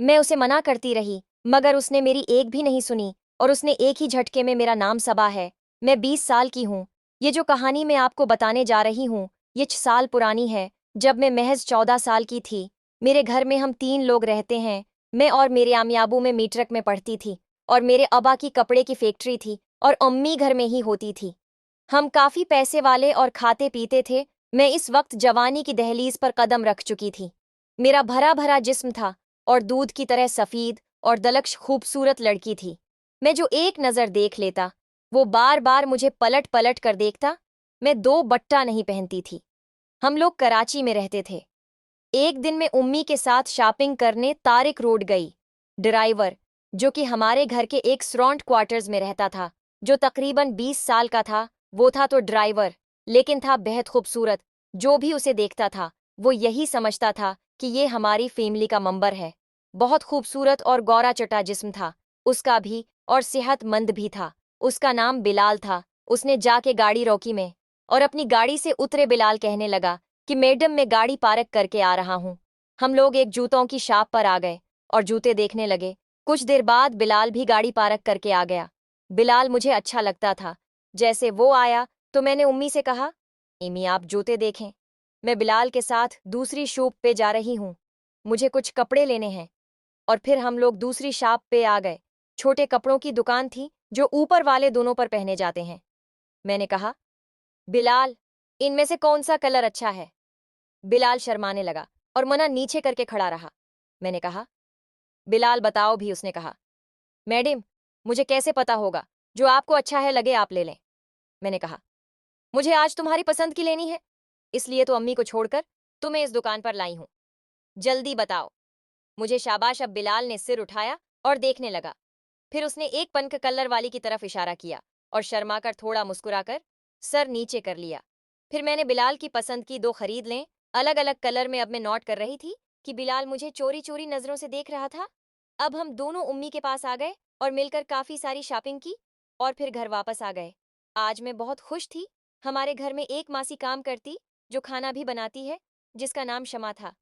मैं उसे मना करती रही, मगर उसने मेरी एक भी नहीं सुनी और उसने एक ही झटके में मेरा नाम सबा है। मैं 20 साल की हूँ। ये जो कहानी मैं आपको बताने जा रही हूँ, ये 6 साल पुरानी है, जब मैं महज 14 साल की थी। मेरे घर में हम 3 लोग रहते हैं। मैं और मेरे अमियाबू में मीट्रक में पढ़ती थी और मेरे अबा की कपड़े की फैक्ट्री थी और अम्मी घर में ही होती थी। हम काफी पैसे वाले और खाते पीते थे। मैं इस वक्त जवानी की दहलीज पर कदम रख चुकी थी। मेरा भरा भरा जिस्म था और दूध की तरह सफीद और दलक्ष खूबसूरत लड़की थी। मैं जो एक नजर देख लेता, वो बार बार मुझे पलट पलट कर देखता। मैं दो बट्टा नहीं पहनती थी। हम लोग कराची में रहते थे। एक दिन मैं उम्मी के साथ शॉपिंग करने तारिक रोड गई। ड्राइवर, जो कि हमारे घर के एक स्रॉन्ट क्वार्टर्स में रहता था, जो तकरीबन 20 साल का था, वो था तो ड्राइवर, लेकिन था बेहद खूबसूरत। जो भी उसे देखता था, वो यही समझता था कि ये हमारी फैमिली का मेंबर है। बहुत खूबसूरत और गौरा चटा जिस्म था उसका भी, और सेहतमंद भी था। उसका नाम बिलाल था। उसने जाके गाड़ी रोकी में और अपनी गाड़ी से उतरे बिलाल कहने लगा कि मैडम, मैं गाड़ी पार्क करके आ रहा हूँ। हम लोग एक जूतों की शॉप पर आ गए और जूते देखने लगे। कुछ देर बाद बिलाल भी गाड़ी पार्क करके आ गया। बिलाल मुझे अच्छा लगता था। जैसे वो आया तो मैंने उम्मी से कहा, इमी आप जूते देखें। मैं बिलाल के साथ दूसरी शॉप पे जा रही हूँ। मुझे कुछ कपड़े लेने हैं। और फिर हम लोग दूसरी शॉप पे आ गए। छोटे कपड़ों की दुकान थी जो ऊपर वाले दोनों पर पहने जाते हैं। मैंने कहा, बिलाल, इनमें से कौन सा कलर अच्छा है? बिलाल शर्माने लगा और मना नीचे करके खड़ा रहा। मैंने कहा, बिलाल बताओ भी। उसने कहा, मैडम, मुझे कैसे पता होगा? जो आपको अच्छा है लगे आप ले लें। मैंने कहा, मुझे आज तुम्हारी पसंद की लेनी है, इसलिए तो अम्मी को छोड़कर तुम्हें इस दुकान पर लाई हूं। जल्दी बताओ। मुझे शाबाश। अब बिलाल ने सिर उठाया और देखने लगा। फिर उसने एक पंख कलर वाली की तरफ इशारा किया और शर्माकर थोड़ा मुस्कुराकर सर नीचे कर लिया। फिर मैंने बिलाल की पसंद की दो खरीद लें, अलग अलग कलर में। अब मैं नोट कर रही थी कि बिलाल मुझे चोरी चोरी नजरों से देख रहा था। अब हम दोनों उम्मी के पास आ गए और मिलकर काफी सारी शॉपिंग की और फिर घर वापस आ गए। आज मैं बहुत खुश थी। हमारे घर में एक मासी काम करती जो खाना भी बनाती है, जिसका नाम शमा था।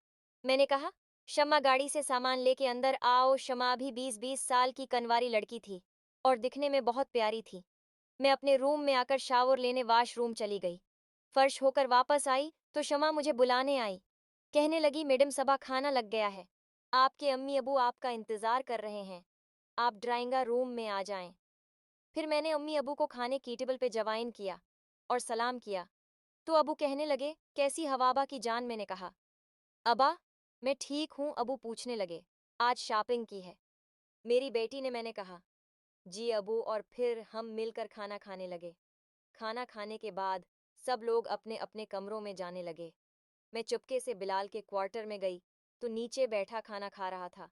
मैंने कहा, शमा गाड़ी से सामान लेके अंदर आओ। शमा भी 20-20 साल की कनवारी लड़की थी और दिखने में बहुत प्यारी थी। मैं अपने रूम में आकर शावर लेने वॉशरूम चली गई। फर्श होकर वापस आई तो शमा मुझे बुलाने आई। कहने लगी, मैडम सबा खाना लग गया है। आपके अम्मी अबू आपका इंतजार कर रहे हैं। आप ड्राइंग रूम में आ जाएं। फिर मैंने अम्मी अबू को खाने की टेबल पे जवाइन किया और सलाम किया तो अबू कहने लगे, कैसी हवाबा की जान? मैंने कहा, अबा, मैं ठीक हूँ। अबू पूछने लगे, आज शॉपिंग की है मेरी बेटी ने? मैंने कहा, जी अबू। और फिर हम मिलकर खाना खाने लगे। खाना खाने के बाद सब लोग अपने अपने कमरों में जाने लगे। मैं चुपके से बिलाल के क्वार्टर में गई तो नीचे बैठा खाना खा रहा था।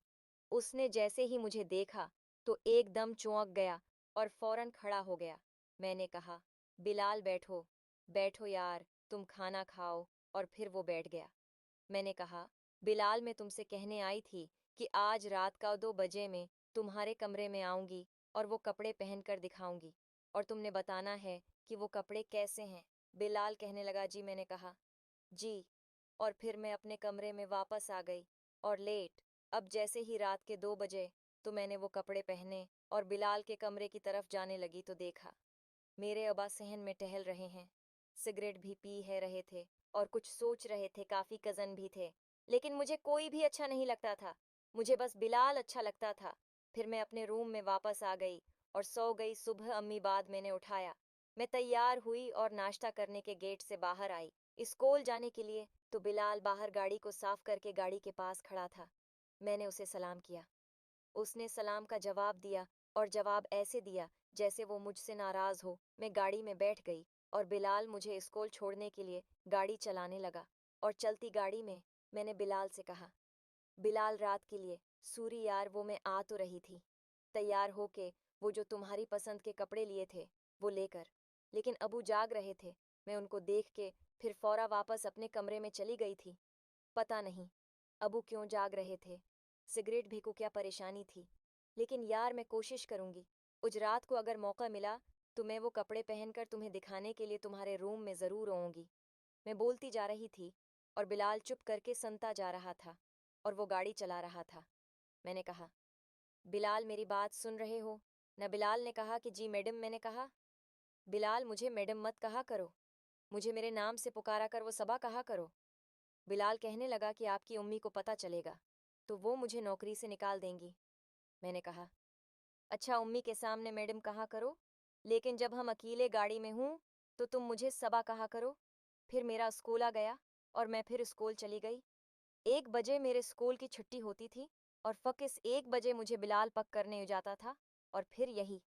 उसने जैसे ही मुझे देखा तो एकदम चौंक गया और फौरन खड़ा हो गया। मैंने कहा, बिलाल बैठो। बैठो यार, तुम खाना खाओ। और फिर वो बैठ गया। मैंने कहा, बिलाल, मैं तुमसे कहने आई थी कि आज रात का 2 बजे में तुम्हारे कमरे में आऊंगी और वो कपड़े पहनकर दिखाऊंगी और तुमने बताना है कि वो कपड़े कैसे हैं। बिलाल कहने लगा, जी। मैंने कहा, जी। और फिर मैं अपने कमरे में वापस आ गई और लेट। अब जैसे ही रात के 2 बजे तो मैंने वो कपड़े पहने और बिलाल के कमरे की तरफ जाने लगी तो देखा मेरे अब्बा सहन में टहल रहे हैं। सिगरेट भी पी है रहे थे और कुछ सोच रहे थे। काफी कजन भी थे, लेकिन मुझे कोई भी अच्छा नहीं लगता था। मुझे बस बिलाल अच्छा लगता था। फिर मैं अपने रूम में वापस आ गई और सो गई। सुबह अम्मी बाद मैंने उठाया। मैं तैयार हुई और नाश्ता करने के गेट से बाहर आई स्कूल जाने के लिए, तो बिलाल बाहर गाड़ी को साफ करके गाड़ी के पास खड़ा था। मैंने उसे सलाम किया। उसने सलाम का जवाब दिया और जवाब ऐसे दिया जैसे वो मुझसे नाराज हो। मैं गाड़ी में बैठ गई और बिलाल मुझे स्कूल छोड़ने के लिए गाड़ी चलाने लगा। और चलती गाड़ी में मैंने बिलाल से कहा, बिलाल, रात के लिए सूरी यार, वो मैं आ तो रही थी तैयार होके, वो जो तुम्हारी पसंद के कपड़े लिए थे वो लेकर, लेकिन अबू जाग रहे थे। मैं उनको देख के फिर फौरा वापस अपने कमरे में चली गई थी। पता नहीं अबू क्यों जाग रहे थे, सिगरेट भी को क्या परेशानी थी। लेकिन यार, मैं कोशिश करूंगी। उज रात को अगर मौका मिला तो मैं वो कपड़े पहनकर तुम्हें दिखाने के लिए तुम्हारे रूम में जरूर आऊंगी। मैं बोलती जा रही थी और बिलाल चुप करके सुनता जा रहा था और वो गाड़ी चला रहा था। मैंने कहा, बिलाल मेरी बात सुन रहे हो? न बिलाल ने कहा कि जी मैडम। मैंने कहा, बिलाल मुझे मैडम मत कहा करो, मुझे मेरे नाम से पुकारा कर वो सबा कहा करो। बिलाल कहने लगा कि आपकी अम्मी को पता चलेगा तो वो मुझे नौकरी से निकाल देंगी। मैंने कहा, अच्छा अम्मी के सामने मैडम कहा करो, लेकिन जब हम अकेले गाड़ी में हूं तो तुम मुझे सबा कहा करो। फिर मेरा स्कूल आ गया और मैं फिर स्कूल चली गई। 1 बजे मेरे स्कूल की छुट्टी होती थी और फकिस 1 बजे मुझे बिलाल पक करने जाता था। और फिर यही।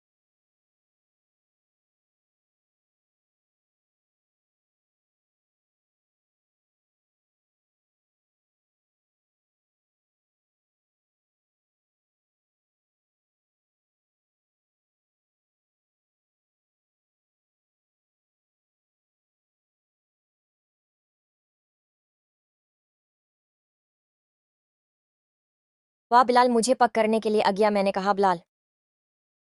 वाह बिलाल, मुझे पक करने के लिए आ गया। मैंने कहा, बिलाल